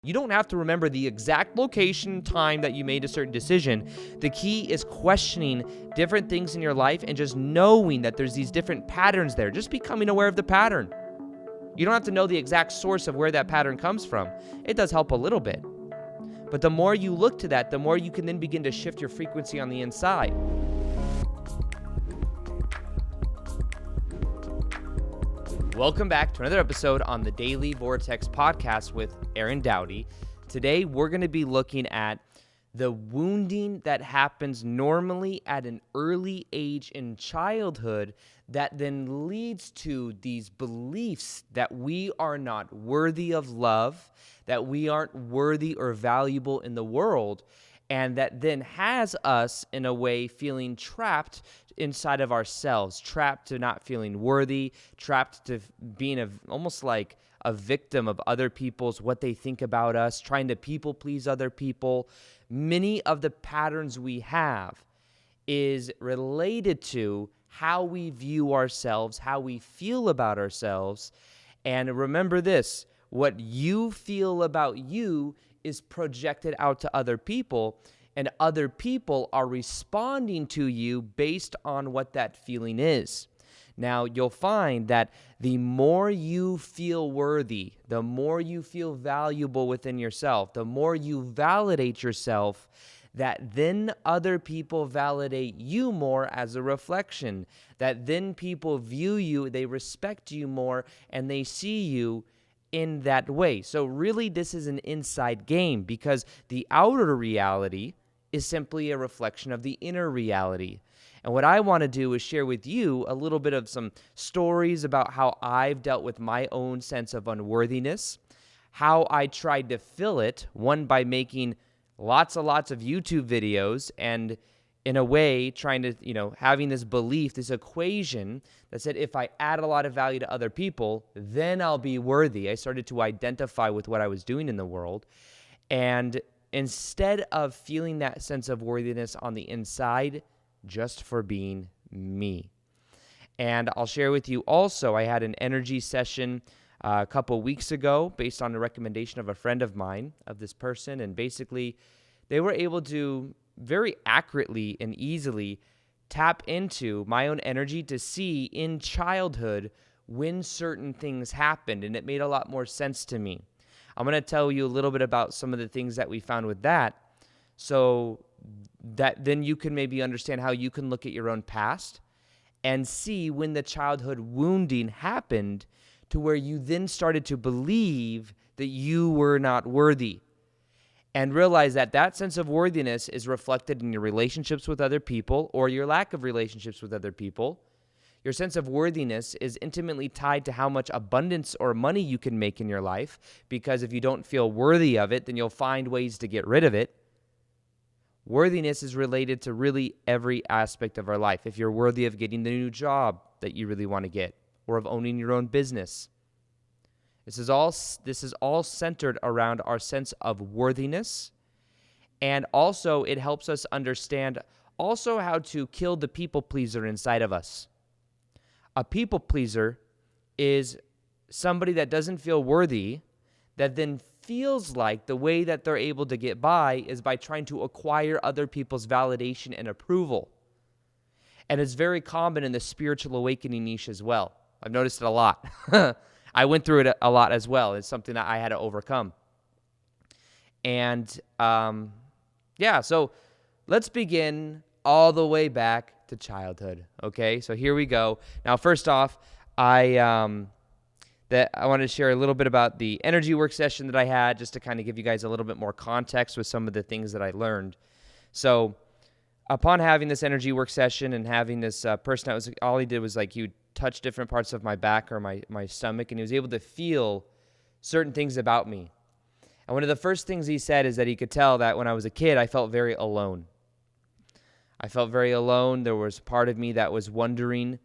You don't have to remember the exact location, time that you made a certain decision. The key is questioning different things in your life and just knowing that there's these different patterns there, just becoming aware of the pattern. You don't have to know the exact source of where that pattern comes from. It does help a little bit. But the more you look to that, the more you can then begin to shift your frequency on the inside. Welcome back to another episode on the Daily Vortex Podcast with Doughty. Today, we're going to be looking at the wounding that happens normally at an early age in childhood that then leads to these beliefs that we are not worthy of love, that we aren't worthy or valuable in the world, and that then has us, in a way, feeling trapped inside of ourselves, trapped to not feeling worthy, trapped to being almost like a victim of other people's, what they think about us, trying to people please other people. Many of the patterns we have is related to how we view ourselves, how we feel about ourselves. And remember this, what you feel about you is projected out to other people, and other people are responding to you based on what that feeling is. Now, you'll find that the more you feel worthy, the more you feel valuable within yourself, the more you validate yourself, that then other people validate you more as a reflection, that then people view you, they respect you more, and they see you in that way. So really, this is an inside game because the outer reality is simply a reflection of the inner reality. And what I want to do is share with you a little bit of some stories about how I've dealt with my own sense of unworthiness, how I tried to fill it, one by making lots of YouTube videos and in a way trying to, having this belief, this equation that said if I add a lot of value to other people, then I'll be worthy. I started to identify with what I was doing in the world. And instead of feeling that sense of worthiness on the inside, just for being me. And I'll share with you also, I had an energy session a couple weeks ago based on the recommendation of a friend of mine, of this person. And basically, they were able to very accurately and easily tap into my own energy to see in childhood when certain things happened. And it made a lot more sense to me. I'm going to tell you a little bit about some of the things that we found with that, so that then you can maybe understand how you can look at your own past and see when the childhood wounding happened to where you then started to believe that you were not worthy, and realize that that sense of worthiness is reflected in your relationships with other people or your lack of relationships with other people. Your sense of worthiness is intimately tied to how much abundance or money you can make in your life, because if you don't feel worthy of it, then you'll find ways to get rid of it. Worthiness is related to really every aspect of our life. If you're worthy of getting the new job that you really want to get, or of owning your own business. This is all centered around our sense of worthiness. And also it helps us understand also how to kill the people pleaser inside of us. A people pleaser is somebody that doesn't feel worthy, that then feels like the way that they're able to get by is by trying to acquire other people's validation and approval. And it's very common in the spiritual awakening niche as well. I've noticed it a lot. I went through it a lot as well. It's something that I had to overcome. And so let's begin all the way back to childhood. Okay, so here we go. Now, first off, I wanted to share a little bit about the energy work session that I had, just to kind of give you guys a little bit more context with some of the things that I learned. So upon having this energy work session and having this person, all he did was like he would touch different parts of my back or my stomach, and he was able to feel certain things about me. And one of the first things he said is that he could tell that when I was a kid, I felt very alone. I felt very alone. There was part of me that was wondering,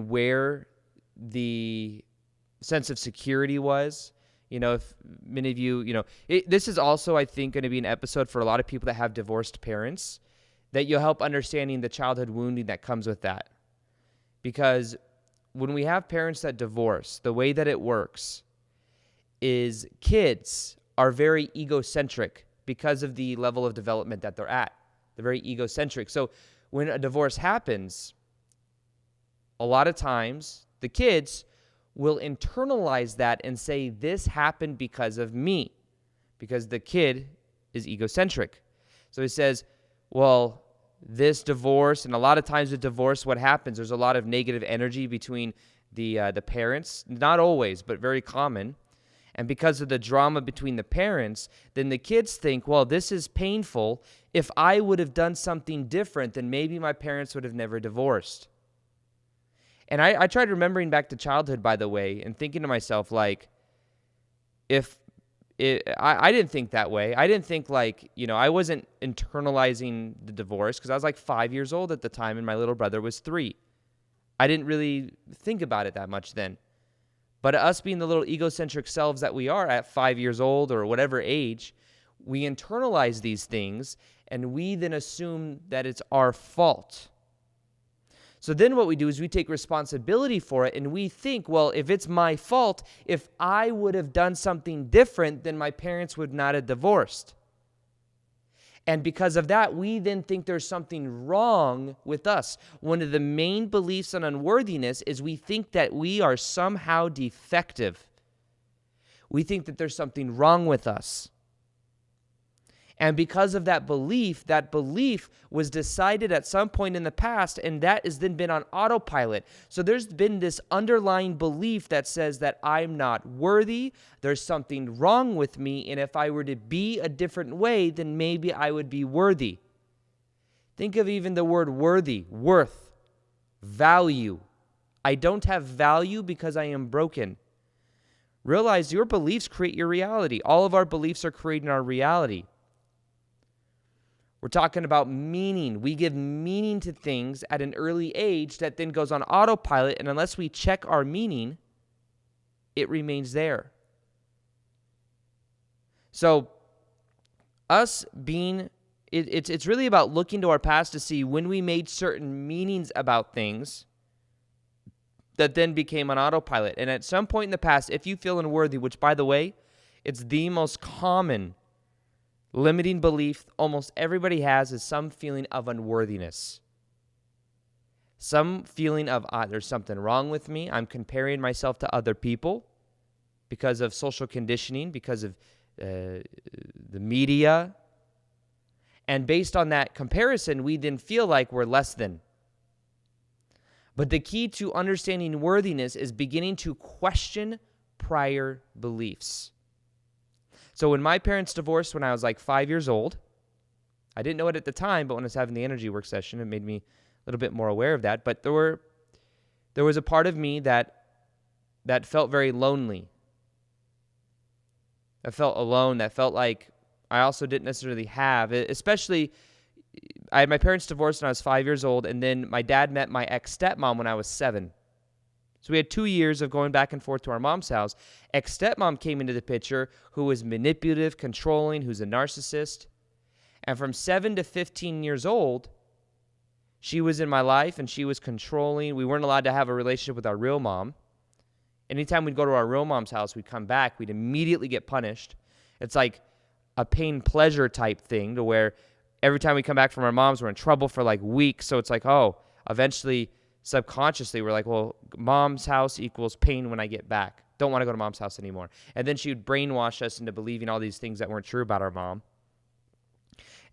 where the sense of security was. If many of you, this is also, I think, going to be an episode for a lot of people that have divorced parents, that you'll help understanding the childhood wounding that comes with that. Because when we have parents that divorce, the way that it works is kids are very egocentric because of the level of development that they're at. They're very egocentric. So when a divorce happens, a lot of times the kids will internalize that and say, this happened because of me, because the kid is egocentric. So he says, well, this divorce, and a lot of times with divorce, what happens, there's a lot of negative energy between the parents, not always, but very common. And because of the drama between the parents, then the kids think, well, this is painful. If I would have done something different, then maybe my parents would have never divorced. And I tried remembering back to childhood, by the way, and thinking to myself, like, I didn't think that way. I didn't think I wasn't internalizing the divorce because I was like 5 years old at the time and my little brother was 3. I didn't really think about it that much then. But us being the little egocentric selves that we are at 5 years old or whatever age, we internalize these things and we then assume that it's our fault. So then what we do is we take responsibility for it and we think, well, if it's my fault, if I would have done something different, then my parents would not have divorced. And because of that, we then think there's something wrong with us. One of the main beliefs on unworthiness is we think that we are somehow defective. We think that there's something wrong with us. And because of that belief was decided at some point in the past, and that has then been on autopilot. So there's been this underlying belief that says that I'm not worthy, there's something wrong with me, and if I were to be a different way, then maybe I would be worthy. Think of even the word worthy, worth, value. I don't have value because I am broken. Realize your beliefs create your reality. All of our beliefs are creating our reality. We're talking about meaning. We give meaning to things at an early age that then goes on autopilot, and unless we check our meaning, it remains there. So us being, it's really about looking to our past to see when we made certain meanings about things that then became on autopilot. And at some point in the past, if you feel unworthy, which by the way, it's the most common limiting belief almost everybody has, is some feeling of unworthiness. Some feeling of, there's something wrong with me. I'm comparing myself to other people because of social conditioning, because of the media. And based on that comparison, we then feel like we're less than. But the key to understanding worthiness is beginning to question prior beliefs. So when my parents divorced when I was like 5 years old, I didn't know it at the time, but when I was having the energy work session, it made me a little bit more aware of that. But there was a part of me that felt very lonely. That felt alone. That felt like I also didn't necessarily have, especially I had my parents divorced when I was 5 years old, and then my dad met my ex-stepmom when I was 7. So we had 2 years of going back and forth to our mom's house. Ex-stepmom came into the picture, who was manipulative, controlling, who's a narcissist. And from 7 to 15 years old, she was in my life and she was controlling. We weren't allowed to have a relationship with our real mom. Anytime we'd go to our real mom's house, we'd come back, we'd immediately get punished. It's like a pain-pleasure type thing to where every time we come back from our moms, we're in trouble for like weeks. So it's like, eventually, subconsciously, we're like, well, mom's house equals pain when I get back. Don't want to go to mom's house anymore. And then she would brainwash us into believing all these things that weren't true about our mom.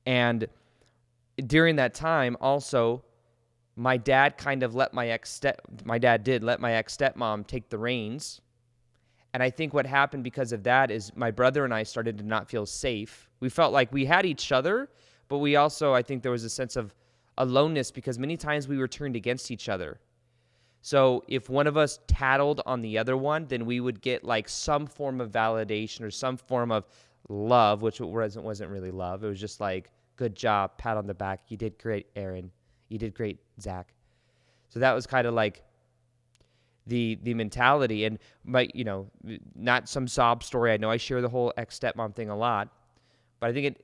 And during that time, also, my dad kind of let my ex-stepmom take the reins. And I think what happened because of that is my brother and I started to not feel safe. We felt like we had each other, but we also, I think there was a sense of aloneness because many times we were turned against each other. So if one of us tattled on the other one, then we would get like some form of validation or some form of love, which wasn't really love. It was just like, good job, pat on the back. You did great, Aaron. You did great, Zach. So that was kind of like the mentality. And not some sob story. I know I share the whole ex-stepmom thing a lot, but I think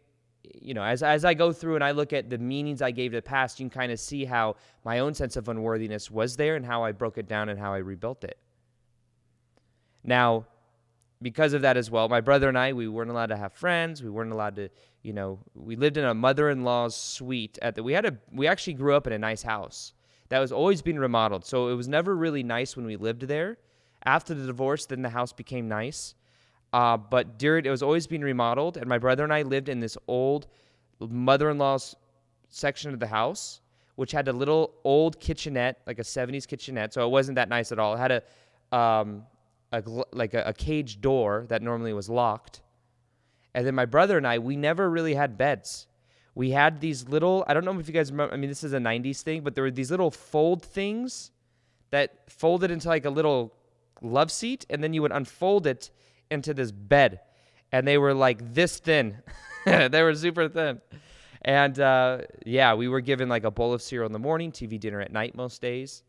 as I go through and I look at the meanings I gave to the past, you can kind of see how my own sense of unworthiness was there and how I broke it down and how I rebuilt it. Now, because of that as well, my brother and I, we weren't allowed to have friends. We weren't allowed to, we lived in a mother-in-law's suite. We actually grew up in a nice house that was always being remodeled. So it was never really nice when we lived there. After the divorce, then the house became nice. But it was always being remodeled, and my brother and I lived in this old mother-in-law's section of the house, which had a little old kitchenette, like a 70s kitchenette. So it wasn't that nice at all. It had a cage door that normally was locked. And then my brother and I, we never really had beds. We had these little, I don't know if you guys remember, this is a 90s thing, but there were these little fold things that folded into like a little love seat, and then you would unfold it into this bed, and they were like this thin. They were super thin. And we were given like a bowl of cereal in the morning, TV dinner at night most days.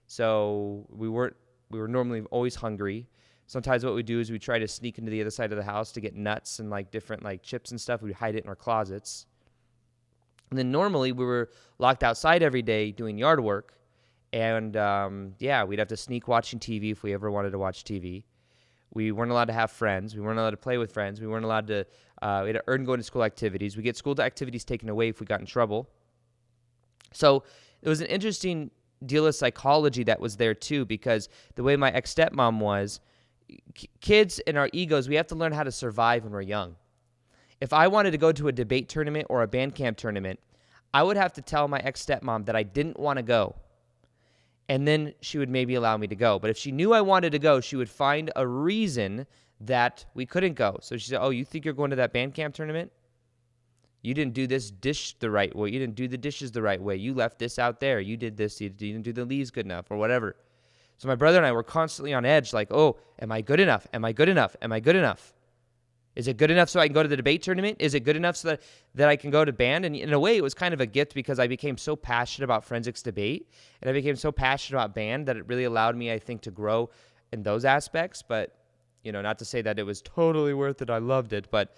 So we were normally always hungry. Sometimes what we do is we try to sneak into the other side of the house to get nuts and like different like chips and stuff. We'd hide it in our closets. And then normally we were locked outside every day doing yard work. And we'd have to sneak watching TV if we ever wanted to watch TV. We weren't allowed to have friends. We weren't allowed to play with friends. We weren't allowed to, we had to earn going to school activities. We get school activities taken away if we got in trouble. So it was an interesting deal of psychology that was there too, because the way my ex-stepmom was, kids and our egos, we have to learn how to survive when we're young. If I wanted to go to a debate tournament or a band camp tournament, I would have to tell my ex-stepmom that I didn't want to go. And then she would maybe allow me to go. But if she knew I wanted to go, she would find a reason that we couldn't go. So she said, oh, you think you're going to that band camp tournament? You didn't do this dish the right way. You didn't do the dishes the right way. You left this out there. You did this. You didn't do the leaves good enough or whatever. So my brother and I were constantly on edge like, oh, am I good enough? Am I good enough? Am I good enough? Is it good enough so I can go to the debate tournament? Is it good enough so that I can go to band? And in a way, it was kind of a gift because I became so passionate about forensics debate, and I became so passionate about band that it really allowed me, I think, to grow in those aspects. But, not to say that it was totally worth it. I loved it. But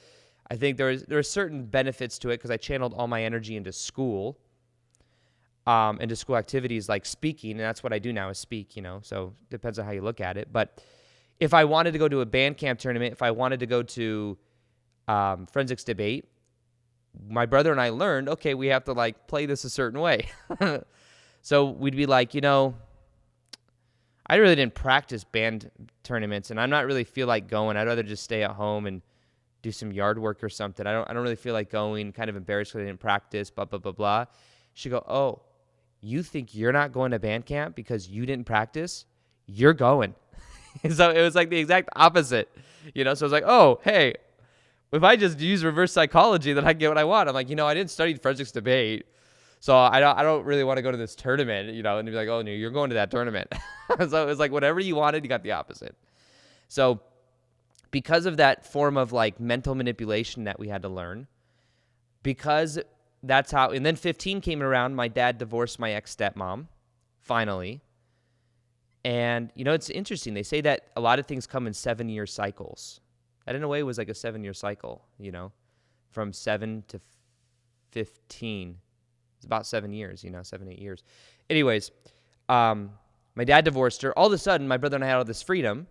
I think there are certain benefits to it because I channeled all my energy into school, into school activities like speaking, and that's what I do now is speak, so it depends on how you look at it. But if I wanted to go to a band camp tournament, if I wanted to go to forensics debate, my brother and I learned, okay, we have to like play this a certain way. So we'd be like, I really didn't practice band tournaments, and I'm not really feel like going. I'd rather just stay at home and do some yard work or something. I don't really feel like going. Kind of embarrassed because I didn't practice. Blah blah blah blah. She'd go, oh, you think you're not going to band camp because you didn't practice? You're going. So it was like the exact opposite, So I was like, oh, hey, if I just use reverse psychology, then I can get what I want. I'm like, I didn't study forensics debate, so I don't really want to go to this tournament, And they'd be like, oh, no, you're going to that tournament. So it was like whatever you wanted, you got the opposite. So because of that form of like mental manipulation that we had to learn, because that's how, and then 15 came around, my dad divorced my ex-stepmom, finally. And, it's interesting. They say that a lot of things come in 7-year cycles. That in a way was like a 7-year cycle, from 7 to 15. It's about 7 years, 7, 8 years. Anyways, my dad divorced her. All of a sudden, my brother and I had all this freedom.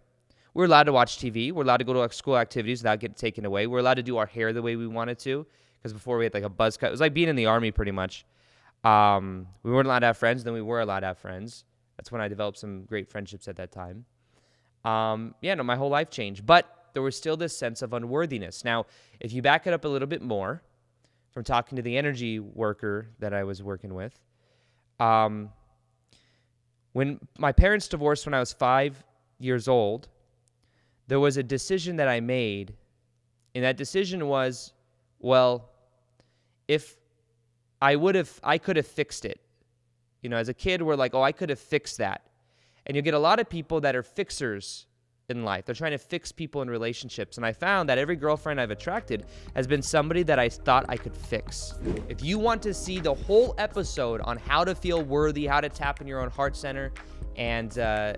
We're allowed to watch TV. We're allowed to go to school activities without getting taken away. We're allowed to do our hair the way we wanted to, because before we had like a buzz cut. It was like being in the army pretty much. We weren't allowed to have friends. Then we were allowed to have friends. That's when I developed some great friendships at that time. My whole life changed. But there was still this sense of unworthiness. Now, if you back it up a little bit more from talking to the energy worker that I was working with, when my parents divorced when I was 5 years old, there was a decision that I made, and that decision was, well, if I could have fixed it. As a kid, we're like, oh, I could have fixed that. And you get a lot of people that are fixers in life. They're trying to fix people in relationships. And I found that every girlfriend I've attracted has been somebody that I thought I could fix. If you want to see the whole episode on how to feel worthy, how to tap in your own heart center, and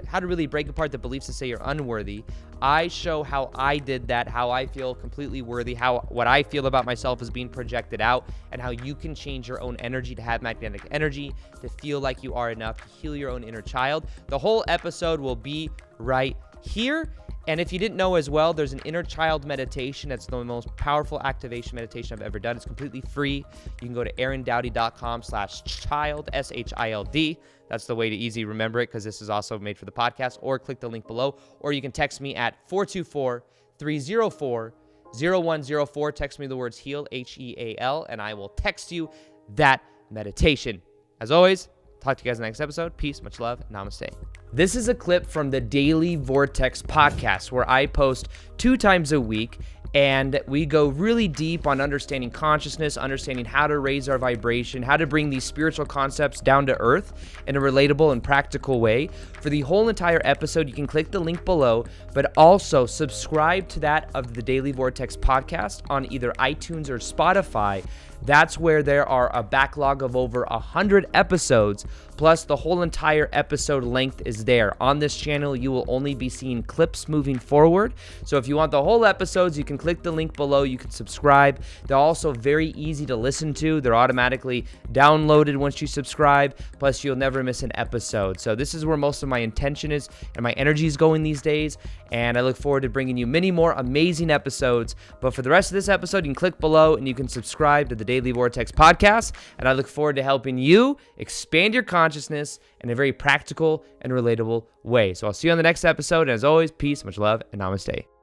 how to really break apart the beliefs that say you're unworthy. I show how I did that, how I feel completely worthy, how what I feel about myself is being projected out, and how you can change your own energy to have magnetic energy, to feel like you are enough, to heal your own inner child. The whole episode will be right here. And if you didn't know as well, there's an inner child meditation. That's the most powerful activation meditation I've ever done. It's completely free. You can go to aarondoughty.com/child, SHILD. That's the way to easy remember it, because this is also made for the podcast, or click the link below, or you can text me at 424-304-0104. Text me the words HEAL, HEAL, and I will text you that meditation. As always, talk to you guys in the next episode. Peace, much love, namaste. This is a clip from the Daily Vortex Podcast, where I post 2 times a week, and we go really deep on understanding consciousness, understanding how to raise our vibration, how to bring these spiritual concepts down to earth in a relatable and practical way. For the whole entire episode, you can click the link below, but also subscribe to that of the Daily Vortex Podcast on either iTunes or Spotify. That's where there are a backlog of over 100 episodes, plus the whole entire episode length is there. On this channel, you will only be seeing clips moving forward. So if you want the whole episodes, you can click the link below. You can subscribe. They're also very easy to listen to. They're automatically downloaded once you subscribe, plus you'll never miss an episode. So this is where most of my intention is and my energy is going these days, and I look forward to bringing you many more amazing episodes. But for the rest of this episode, you can click below and you can subscribe to the Daily Vortex Podcast, and I look forward to helping you expand your consciousness in a very practical and relatable way. So I'll see you on the next episode, and as always, peace, much love, and namaste.